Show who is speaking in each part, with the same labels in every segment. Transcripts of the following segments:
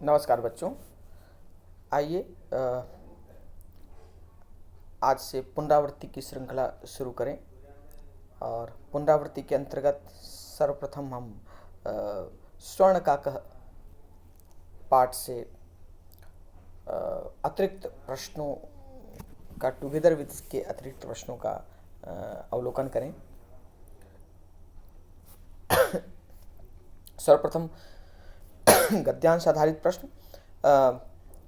Speaker 1: नमस्कार बच्चों। आइए आज से पुनरावृत्ति की श्रृंखला शुरू करें। और पुनरावृत्ति के अंतर्गत सर्वप्रथम हम स्वर्णकाकः पाठ से अतिरिक्त प्रश्नों का टुगेदर विद के अतिरिक्त प्रश्नों का अवलोकन करें। सर्वप्रथम गद्यांश आधारित प्रश्न।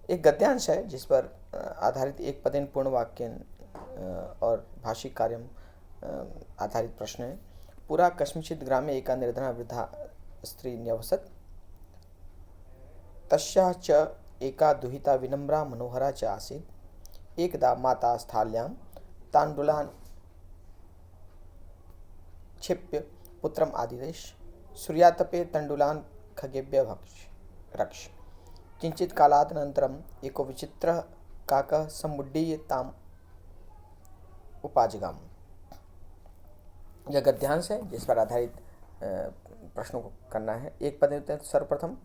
Speaker 1: एक गद्यांश है जिस पर आधारित एक पदेन पूर्ण वाक्य और भाषिक कार्यम आधारित प्रश्न है। पुरा कस्मिंश्चित् ग्रामे एका निर्धना वृद्धा स्त्री न्यवसत्। तस्याः च एका दुहिता विनम्रा मनोहरा च आसीत्। एकदा माता स्थाल्यां ताण्डुलान् क्षिप्य पुत्रम् आदिदेश। सूर्यातपे तण्डुलान् खगेभ्यः रक्ष। किंचित कालादनन्तरम् एको विचित्रः काकः समुड्डीय ताम् उपाजगाम। यह गद्यांश है जिस पर आधारित प्रश्नों को करना है। एक पद में सर्वप्रथम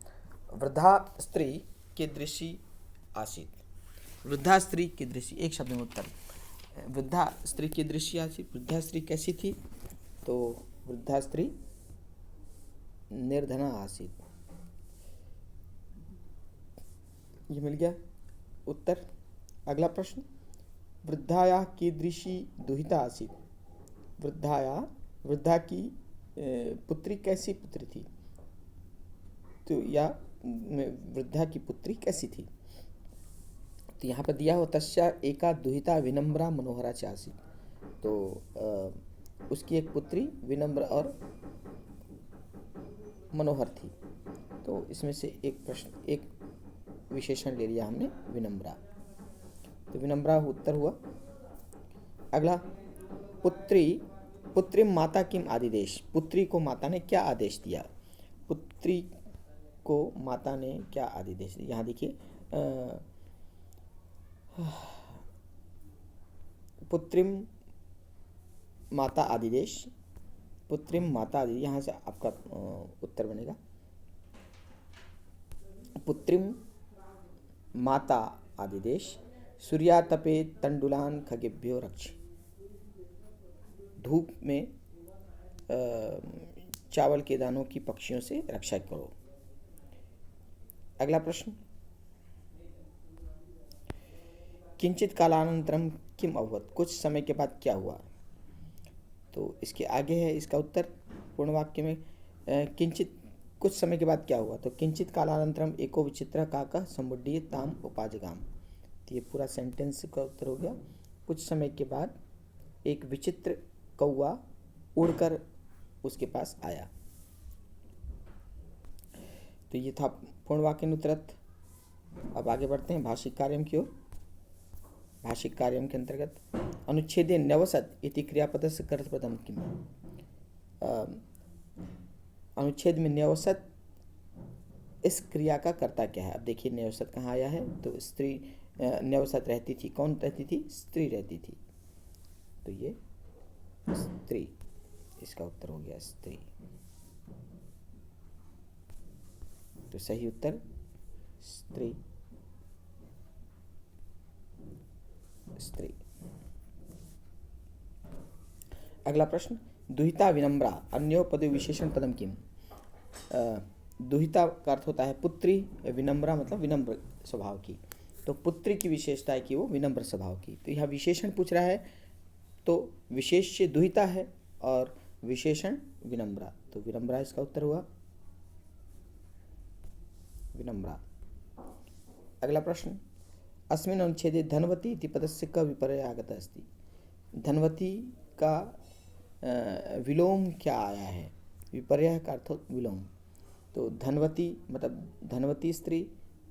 Speaker 1: वृद्धा स्त्री कीदृशी आसीत्। वृद्धा स्त्री कीदृशी, एक शब्द में उत्तर। वृद्धा स्त्री कीदृशी आसीत्, वृद्धा स्त्री कैसी थी? तो वृद्धा स्त्री निर्धना आसीत्, ये मिल गया उत्तर। अगला प्रश्न, वृद्धाया कीदृशी दुहिता आसीत्। वृद्धा की पुत्री कैसी पुत्री थी? तो या वृद्धा की पुत्री कैसी थी? तो यहाँ पर दिया हो तस्या एका दुहिता विनम्रा मनोहरा च आसीत्। तो उसकी एक पुत्री विनम्र और मनोहर थी। तो इसमें से एक प्रश्न, एक विशेषण ले लिया हमने, विनम्रा। तो विनम्रा उत्तर हुआ। अगला, पुत्री माता किम आदिदेश। पुत्री को माता ने क्या आदेश दिया? पुत्री को माता ने क्या आदेश दिया? यहाँ देखिए, पुत्रिम माता आदिदेश, पुत्रिम माता आदिदेश, यहाँ से आपका उत्तर बनेगा पुत्रिम माता आदिदेश। सूर्यातपे तंडुलान खगेभ्यो रक्ष। धूप में चावल के दानों की पक्षियों से रक्षा करो। अगला प्रश्न, किंचित कालानंतरम किम अभवत्। कुछ समय के बाद क्या हुआ? तो इसके आगे है इसका उत्तर पूर्ण वाक्य में। किंचित, कुछ समय के बाद क्या हुआ? तो किंचित कालानंतरम एको विचित्र काकः समुड्डीय ताम उपाजगाम। तो ये पूरा सेंटेंस का उत्तर हो गया। कुछ समय के बाद एक विचित्र कौवा उड़कर उसके पास आया। तो ये था पूर्ण वाक्य अनुत्तरत। अब आगे बढ़ते हैं भाषिक कार्यम की ओर। भाषिक कार्यम के अंतर्गत अनुच्छेदे न्यवसत् इति क्रियापदस्य कर्तृपदम किम। अनुच्छेद में न्यवसत् इस क्रिया का कर्ता क्या है? अब देखिए न्यवसत् कहाँ आया है। तो स्त्री न्यवसत् रहती थी। कौन रहती थी? स्त्री रहती थी। तो ये स्त्री, इसका उत्तर हो गया स्त्री। तो सही उत्तर स्त्री, स्त्री। अगला प्रश्न, दुहिता विनम्रा अन्योपदे विशेषण पदम किम। दुहिता का अर्थ होता है पुत्री, विनम्रा मतलब विनम्र स्वभाव की। तो पुत्री की विशेषता है कि वो विनम्र स्वभाव की। तो यह विशेषण पूछ रहा है, तो विशेष्य दुहिता है और विशेषण विनम्रा। तो विनम्रा इसका उत्तर हुआ, विनम्रा। अगला प्रश्न, अस्मिन् अनुच्छेदे धनवती इति पदस्य क विपर्यय आगतः अस्ति। धनवती का विलोम क्या आया है? विपर्यय का अर्थ विलोम। तो धनवती मतलब धनवती स्त्री,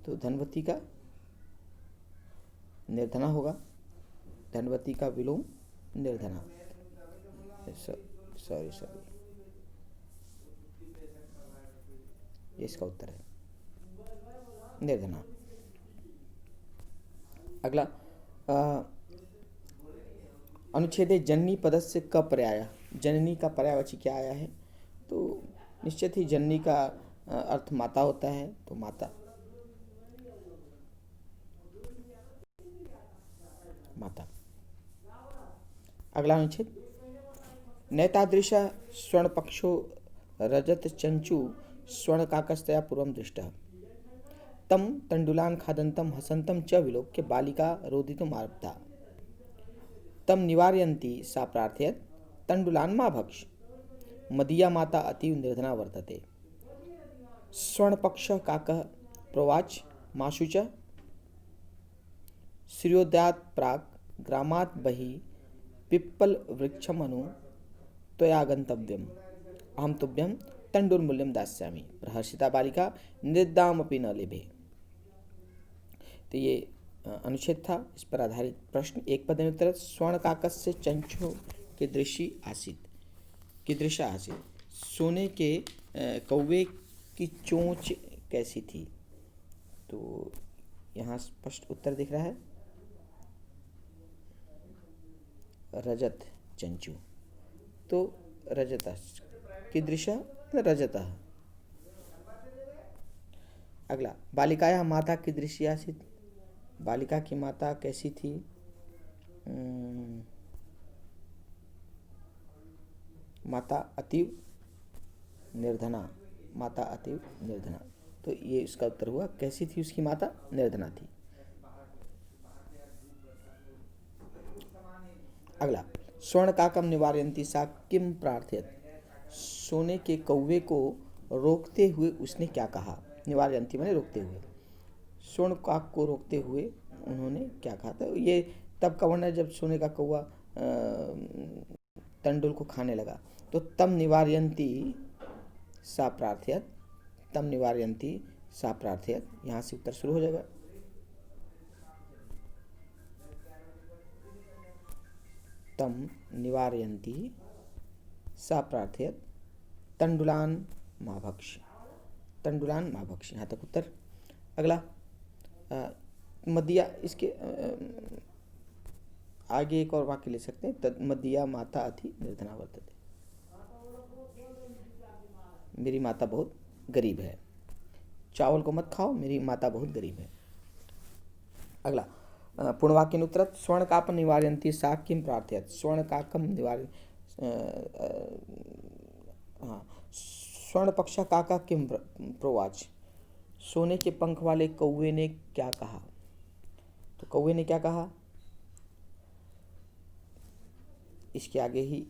Speaker 1: तो धनवती का निर्धना होगा। धनवती का विलोम निर्धना। सॉरी, इसका उत्तर है निर्धना। अगला, अनुच्छेदे जननी पदस्य क पर्याय। जननी का पर्यायवाची क्या आया है? तो निश्चित ही जननी का अर्थ माता होता है। तो माता माता। अगला अनुच्छेद, नैतादृश स्वर्णपक्षो रजत चंचु स्वर्णकाकस्तया पूर्वं दृष्टः तम तंडुलान खादन्तं हसन्तं च विलोक्य बालिका रोदितुम् आरब्धा। तम निवारयन्ती सा प्रार्थयत् तंडुलान मा भक्ष। मदीया माता अतीव निर्धना वर्तते। स्वर्णपक्ष काकः प्रोवाच माशु च सूर्योदयात् प्राक् ग्रामात् बहिः पिप्पल वृक्षमनु त्वया गन्तव्यम् अहं तुभ्यं तण्डुलमूल्यं दास्यामि। प्रहर्षिता बालिका निद्रामपि न लेभे। तो ये अनुच्छेद था, इस पर आधारित प्रश्न। एक पद में उत्तर, स्वर्णकाकस्य चंचु के दृश्य आसित की दृश्य आसित, सोने के कौवे की चोंच कैसी थी। तो यहाँ स्पष्ट उत्तर दिख रहा है, रजत चंचु। तो रजत की दृश्य रजतः। अगला, बालिकाया माता की दृश्य आसित, बालिका की माता कैसी थी। माता अतीव निर्धना, माता अतीव निर्धना। तो ये इसका उत्तर हुआ, कैसी थी उसकी माता, निर्धना थी। अगला, स्वर्णकाकम निवारयन्ती सा किम प्रार्थयत, सोने के कौवे को रोकते हुए उसने क्या कहा। निवारयन्ती माने रोकते हुए, स्वर्ण काक को रोकते हुए उन्होंने क्या कहा था। ये तब का वर्णन है जब सोने का कौवा तंडुल को खाने लगा। तो तम निवारयन्ती सा प्रार्थयत, तम निवारयन्ती सा प्रार्थयत, यहाँ से उत्तर शुरू हो जाएगा। तम निवारयन्ती सा प्रार्थयत तंडुलान मा भक्ष, तंडुलान मा भक्ष, यहाँ तक उत्तर। अगला, मदिया, इसके आगे एक और वाक्य ले सकते हैं, तद मदिया माता अति निर्धना वर्तते, मेरी माता बहुत गरीब है। चावल को मत खाओ, मेरी माता बहुत गरीब है। अगला, पूर्णवाक्य उत्तर, स्वर्णकाकम निवारयन्ती सा किम प्रार्थयत, स्वर्णकाकम निवार स्वर्णपक्ष काका किम प्रोवाच, सोने के पंख वाले कौवे ने क्या कहा। तो कौवे ने क्या कहा, इसके आगे ही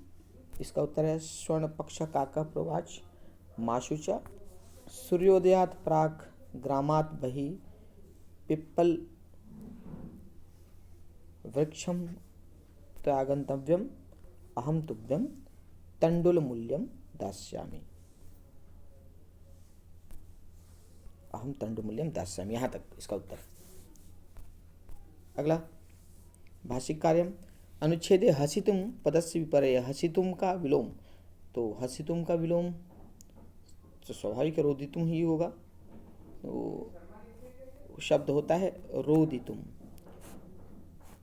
Speaker 1: इसका उत्तर है, स्वर्ण पक्ष काका प्रोवाच माशु च सूर्योदयात् प्राक् ग्रामात् बहिः पिप्पल वृक्षम त्यागंतव्यम अहम तुभ्यम तंडुलमूल्यम दास्यामि, अहम तंडुलमूल्यम दास्यामि, यहाँ तक इसका उत्तर। अगला, भाषिक कार्यम, अनुच्छेदे हसितुम पदस्य विपर्यय, हसितुम का विलोम। तो हसितुम का विलोम तो स्वाभाविक रोदितुम ही होगा। तो शब्द होता है रोदितुम।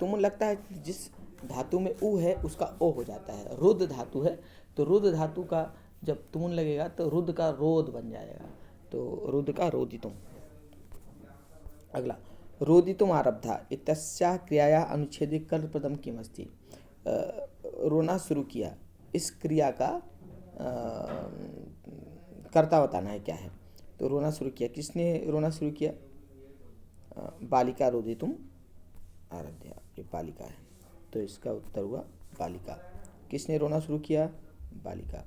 Speaker 1: तुम लगता है जिस धातु में उ है उसका ओ हो जाता है, रुद धातु है, तो रुद धातु का जब तुमुन लगेगा तो रुद का रोद बन जाएगा, तो रुद का रोदितुम। अगला, रोदितुम आरब्धा इत्यस्याः क्रियाया अनुच्छेदे कर्तृपदम किम अस्ति, रोना शुरू किया, इस क्रिया का कर्ता बताना है क्या है। तो रोना शुरू किया, किसने रोना शुरू किया, बालिका रोदितुम आरभ्या, ये बालिका है, तो इसका उत्तर हुआ बालिका। किसने रोना शुरू किया, बालिका,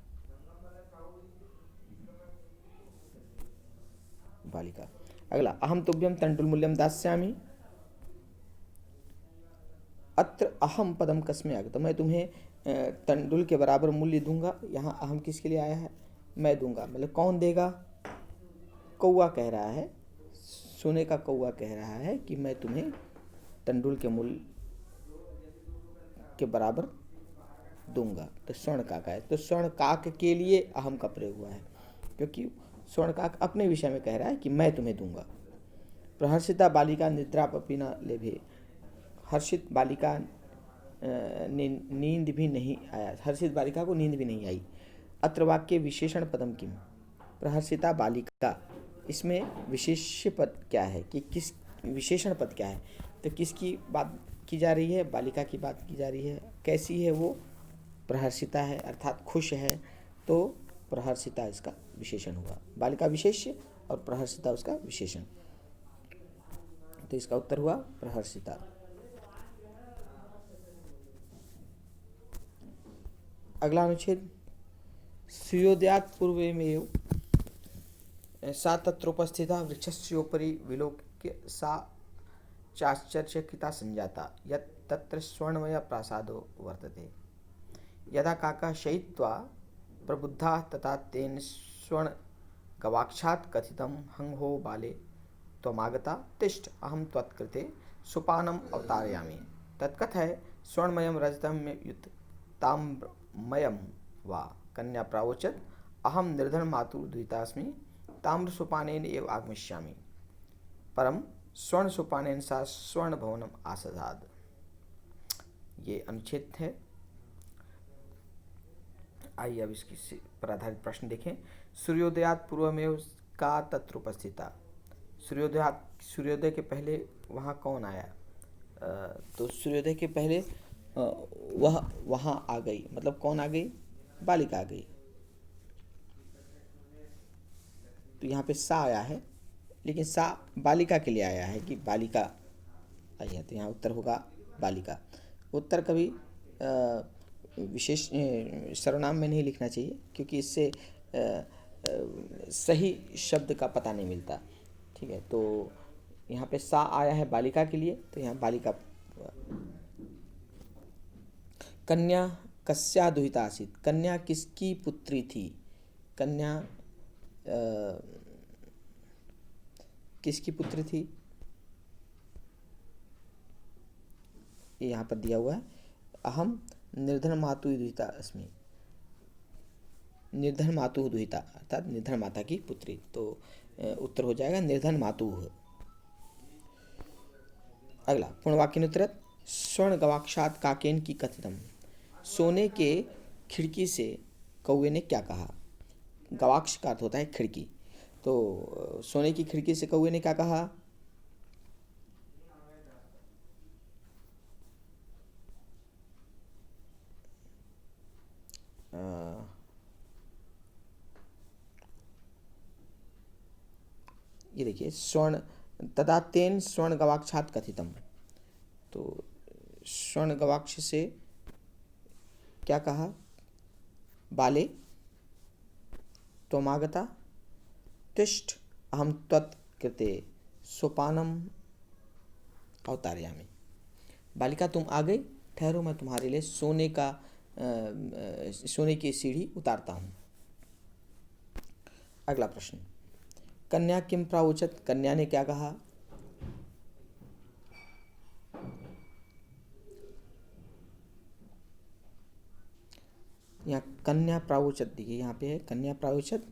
Speaker 1: बालिका। अगला, अहम तुभ्यम तंडुलमूल्यम दास्यामि, अत्र अहम पदम कस्मै आगत, मैं तुम्हें तंडुल के बराबर मूल्य दूंगा। यहाँ अहम किसके लिए आया है, मैं दूंगा, मतलब कौन देगा, कौवा कह रहा है, सोने का कौवा कह रहा है कि मैं तुम्हें तंडुल के मूल्य के बराबर दूंगा। तो स्वर्ण काक है, तो स्वर्ण काक के लिए अहम का प्रयोग हुआ है, क्योंकि स्वर्ण काक अपने विषय में कह रहा है कि मैं तुम्हें दूंगा। प्रहर्षिता बालिका निद्रापि न लेभे, हर्षित बालिका ने नींद भी नहीं आया, हर्षित बालिका को नींद भी नहीं आई। अत्र वाक्य विशेषण पदम किम, प्रहर्षिता बालिका, इसमें विशेष्य पद क्या है, कि किस विशेषण पद क्या है, तो किसकी बात की जा रही है, बालिका की बात की जा रही है। कैसी है वो? प्रहर्षिता है, अर्थात खुश है, तो प्रहर्षिता इसका विशेषण हुआ। बालिका विशेष्य और प्रहर्षिता उसका विशेषण, तो इसका उत्तर हुआ प्रहर्षिता। अगला अनुच्छेद, सूर्योदयात् पूर्वमेव सा तत्रोपस्थिता वृक्षस्योपरि विलोक्य सा चाश्चर्यचकिता संजाता यत् तत्र स्वर्णमय प्रासादो वर्तते। यदा काका शयित्वा प्रबुद्धा तथा तेन स्वर्ण गवाक्षात् कथितं हं हो बाले त्वमागता तिष्ठ अहं त्वत्कृते सोपानम् अवतारयामि। तत्कथय स्वर्णमयं रजतं युत ताम्रमयं वा कन्या प्रावोचत् अहं निर्धनमातुर्दुहितास्मि ताम्रसोपानेन एव आगमिष्यामि। परम स्वर्णसोपानेन सा स्वर्णभवनम् आसदाद। ये अनुच्छेद है। आइए अब इसकी पर आधारित प्रश्न देखें। सूर्योदयात् पूर्वमेव का तत्र उपस्थिता। सूर्योदय के पहले वहाँ कौन आया? तो सूर्योदय के पहले वह वहाँ आ गई, मतलब कौन आ गई? बालिका आ गई। तो यहाँ पे सा आया है, लेकिन सा बालिका के लिए आया है कि बालिका आई है, तो यहाँ उत्तर होगा बालिका। उत्तर कभी विशेष सर्वनाम में नहीं लिखना चाहिए, क्योंकि इससे सही शब्द का पता नहीं मिलता। ठीक है, तो यहाँ पे सा आया है बालिका के लिए, तो यहाँ बालिका। कन्या कस्या दुहिता आसीत्। कन्या किसकी पुत्री थी? कन्या किसकी पुत्री थी? ये यहाँ पर दिया हुआ है, अहम निर्धन मातु दुहिता अस्मि। निर्धन मातु दुहिता अर्थात निर्धन माता की पुत्री, तो उत्तर हो जाएगा निर्धन मातु। अगला पूर्णवाक्यानुत्तरत् स्वर्ण गवाक्षात् काकेन की कथितम। सोने के खिड़की से कौवे ने क्या कहा? गवाक्ष का अर्थ होता है खिड़की, तो सोने की खिड़की से कौवे ने क्या कहा? ये देखिए, स्वर्ण तदा तेन स्वर्ण गवाक्षात् कथितम, तो स्वर्ण गवाक्ष से क्या कहा? बाले त्वमागता तिष्ठ अहम त्वत्कृते सोपानम अवतारयामि। बालिका तुम आ गई, ठहरो मैं तुम्हारे लिए सोने की सीढ़ी उतारता हूँ। अगला प्रश्न, कन्या किम प्रावोचत। कन्या ने क्या कहा? यहाँ कन्या प्रावोचत देखिए, यहाँ पे है कन्या प्रावोचत।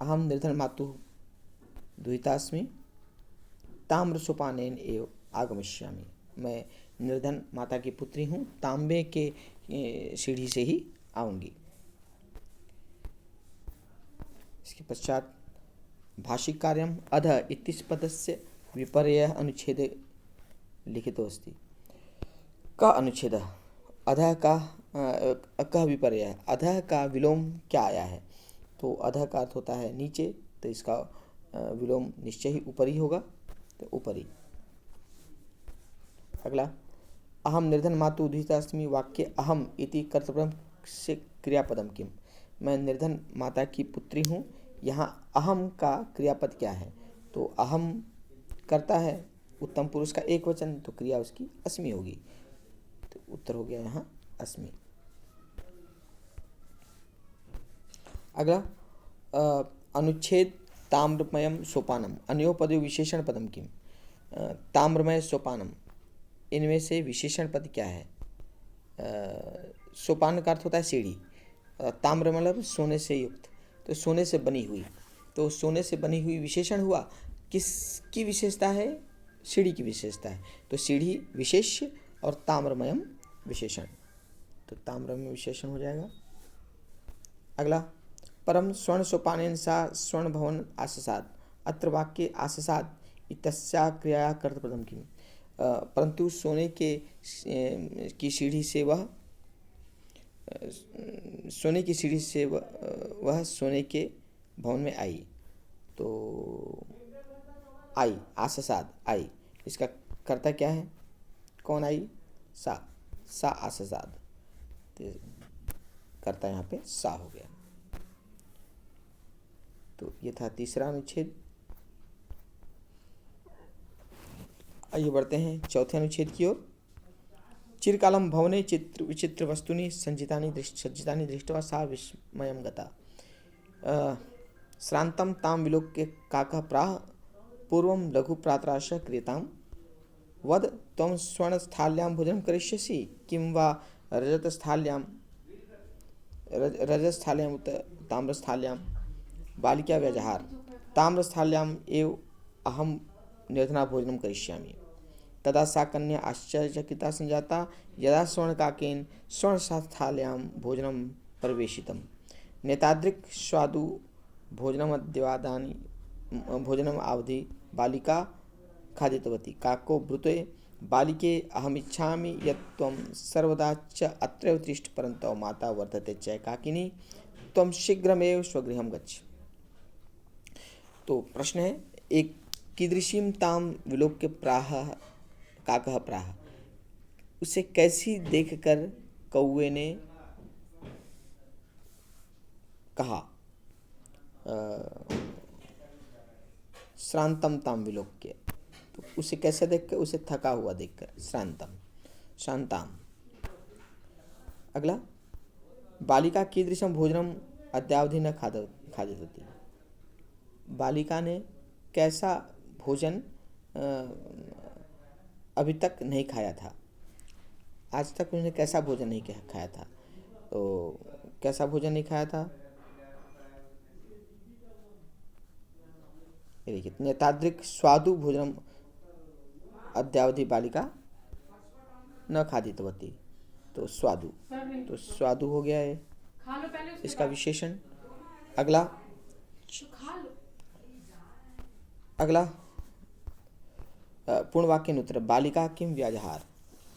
Speaker 1: अहम निर्धन मातु दुहितास्मि ताम्र सोपानेन एव आगमिष्यामि। मैं निर्धन माता की पुत्री हूँ, तांबे के सीढ़ी से ही आऊँगी। इसके पश्चात भाषिक कार्यम अध इतिस पदस्य विपर्यय अनुच्छेदे लिखितो अस्ति। का अनुच्छेद अधः का कः विपर्यय, अधः का विलोम क्या आया है? तो अधः का अर्थ होता है नीचे, तो इसका विलोम निश्चय ही ऊपरी होगा, तो ऊपरी। अगला, अहम निर्धन मातु दुहितास्मि वाक्य अहम इति कर्तव्यम से क्रियापदम किम। मैं निर्धन माता की पुत्री हूँ, यहाँ अहम का क्रियापद क्या है? तो अहम करता है उत्तम पुरुष का एक वचन, तो क्रिया उसकी अस्मि होगी, तो उत्तर हो गया यहाँ अस्मि। अगला अनुच्छेद ताम्रमयम सोपानम अन्यो पदो विशेषण पदम किम। ताम्रमय सोपानम, इनमें से विशेषण पद क्या है? सोपान का अर्थ होता है सीढ़ी, ताम्र मतलब सोने से युक्त, तो सोने से बनी हुई, तो सोने से बनी हुई विशेषण हुआ। किसकी विशेषता है? सीढ़ी की विशेषता है, तो सीढ़ी विशेष्य और ताम्रमयम विशेषण, तो ताम्रमय विशेषण हो जाएगा। अगला, परम स्वर्ण सोपानेन सा स्वर्ण भवन आससाद। अत्र वाक्ये आससाद इत्यस्या क्रियाया कर्तृपदम किम। परंतु सोने के की सीढ़ी से वह सोने की सीढ़ी से वह सोने के भवन में आई। तो आई, आससाद आई, इसका कर्ता क्या है, कौन आई, सा आससाद, तो कर्ता यहाँ पे सा हो गया। तो ये था तीसरा अनुच्छेद। आइए बढ़ते हैं चौथे अनुच्छेद की ओर। चिरकालं भवने चित्र विचित्र वस्तूनि सज्जितानि दृष्ट्वा सा विस्मयं गता। श्रान्तं तां विलोक्य काकः प्राह पूर्वं लघु प्रातराशः क्रियतां। वद त्वं स्वर्णस्थाल्यां भोजनं करिष्यसि किं वा रजस्थाल्याम् उत ताम्रस्थाल्यां। बालिका व्यजहार। ताम्रस्थाल्याम् एव अहं निर्धनाभोजनं करिष्यामि। तदा सा कन्या आश्चर्यचकिता संजाता यदा स्वर्णकाकेन स्वर्णस्थाल्यां भोजनं परिवेशितं। नेतादृक् स्वादु भोजनम् आवधि बालिका खादितवती। काको ब्रूते बालिके अहमिच्छामि यत् त्वं सर्वदा च अत्रैव तिष्ठ परन्तु माता वर्तते च काकिनी त्वं शीघ्रमेव स्वगृहं गच्छ। तो प्रश्न है, एक कीदृशीं तां विलोक्य प्राह काकः प्राह, उसे कैसी देखकर कौवे ने कहा। श्रांतम ताम विलोक्य, तो उसे कैसे देखकर, उसे थका हुआ देखकर, श्रांतम शांताम। अगला, बालिका कीदृशं भोजनम अद्यावधि न खादितवती। बालिका ने कैसा भोजन अभी तक नहीं खाया था, आज तक उन्होंने कैसा भोजन नहीं खाया था। तो कैसा भोजन नहीं खाया था, ये देखिए, नेतादृक् स्वादु भोजनम अद्यावधि बालिका न खादितवती। तो स्वादु हो गया है इसका विशेषण। अगला पूर्ण वाक्य उत्तर। बालिका किम व्याजहार,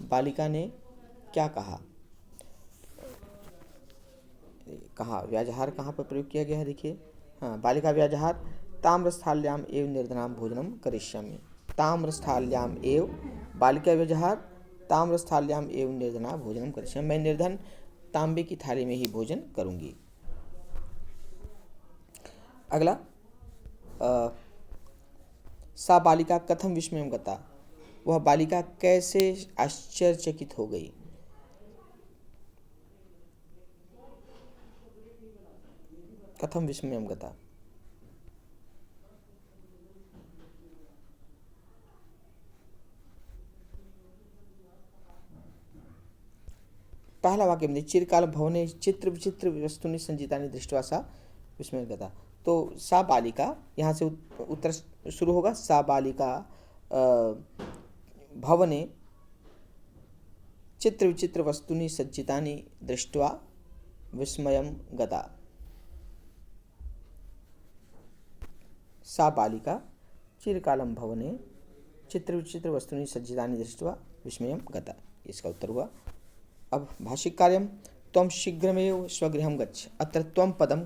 Speaker 1: बालिका ने क्या कहा। व्याजहार कहाँ पर प्रयोग किया गया है, देखिए। हाँ, बालिका व्याजहार। ताम्रस्थाल्याम एव निर्धनाम भोजनम करिष्यामि। ताम्रस्थाल्याम एव, बालिका व्यवहार, ताम्रस्थाल्याम एव निर्धना भोजनम करिष्यामि। मैं निर्धन तांबे की थाली में ही भोजन करूंगी। अगला, सा बालिका कथम विस्मयं गता, वह बालिका कैसे आश्चर्यचकित हो गई। कथम विस्मयं गता, पहला वाक्य में चिरकाल भवने चित्र विचित्र वस्तुनि संजितानि दृष्ट्वा सा विस्मयं गता। तो सा बालिका, यहाँ से उत्तर शुरू होगा। सा बालिका भवने चित्र विचित्र वस्तुनि सज्जितानि दृष्ट्वा विस्मयं गता। सा बालिका चिरकालं भवने चित्र विचित्र वस्तुनि सज्जितानि दृष्ट्वा विस्मयं गता, इसका उत्तर हुआ। अब भाषिक कार्यम। त्वं शीघ्रमेव स्वगृहं गच्छ। अत्र त्वं पदम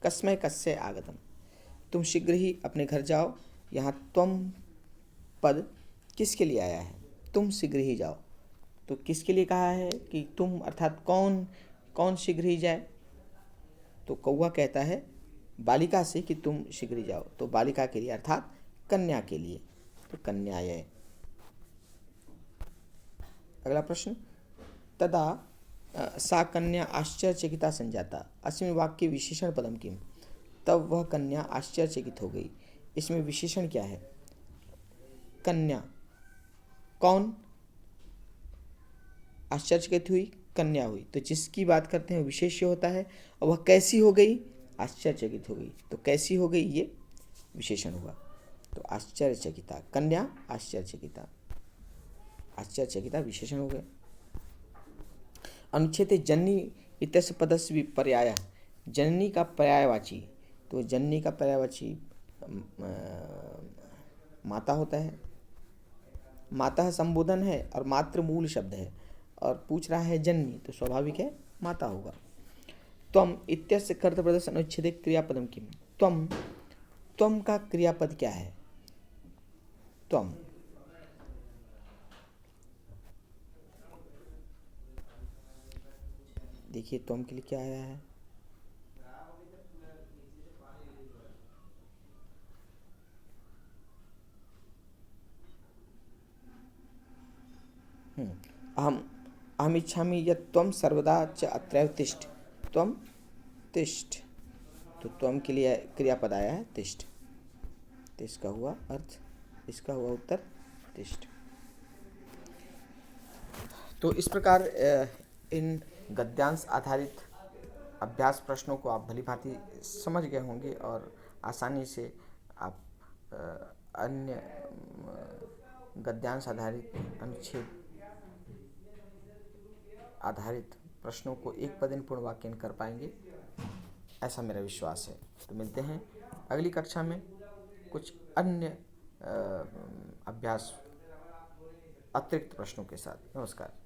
Speaker 1: कस्मै कस्य आगतम, तुम शीघ्र ही अपने घर जाओ। यहाँ त्वं पद किसके लिए आया है, तुम शीघ्र ही जाओ। तो किसके लिए कहा है कि तुम, अर्थात कौन शीघ्र ही जाए। तो कौवा कहता है बालिका से कि तुम शीघ्र ही जाओ, तो बालिका के लिए अर्थात कन्या के लिए, तो कन्याय। अगला प्रश्न, तदा सा कन्या आश्चर्यचकिता संजाता, अस्मिन् वाक्ये विशेषण पदम किम। तब वह कन्या आश्चर्यचकित हो गई, इसमें विशेषण क्या है। कन्या, कौन आश्चर्यचकित हुई, कन्या हुई। तो जिसकी बात करते हैं विशेष्य होता है, और वह कैसी हो गई, आश्चर्यचकित हो गई। तो कैसी हो गई, ये विशेषण हुआ। तो आश्चर्यचकिता, कन्या आश्चर्यचकिता, आश्चर्यचकिता विशेषण हो गए। अनुच्छेद जननी इत्यस्य पदस्य पर्याय, जननी का पर्यायवाची। तो जननी का पर्यायवाची माता होता है। माता संबोधन है और मातृ मूल शब्द है, और पूछ रहा है जननी, तो स्वाभाविक है माता होगा। त्वम इत्यस्य कर्तृप्रदर्शन अनुच्छेदे क्रियापदम किम। त्वम, त्वम का क्रियापद क्या है? त्वम, देखिए त्वम के लिए क्या आया है। अहम अहम इच्छामि यत् त्वम सर्वदा च अत्रैव तिष्ठ। त्वम तिष्ठ, तो त्वम के लिए क्रियापद आया है तिष्ठ। तो इसका हुआ अर्थ, इसका हुआ उत्तर तिष्ठ। तो इस प्रकार इन गद्यांश आधारित अभ्यास प्रश्नों को आप भली भांति समझ गए होंगे और आसानी से आप अन्य गद्यांश आधारित, अनुच्छेद आधारित प्रश्नों को एक पदन पूर्ण वाक्यन कर पाएंगे, ऐसा मेरा विश्वास है। तो मिलते हैं अगली कक्षा में कुछ अन्य अभ्यास अतिरिक्त प्रश्नों के साथ। नमस्कार।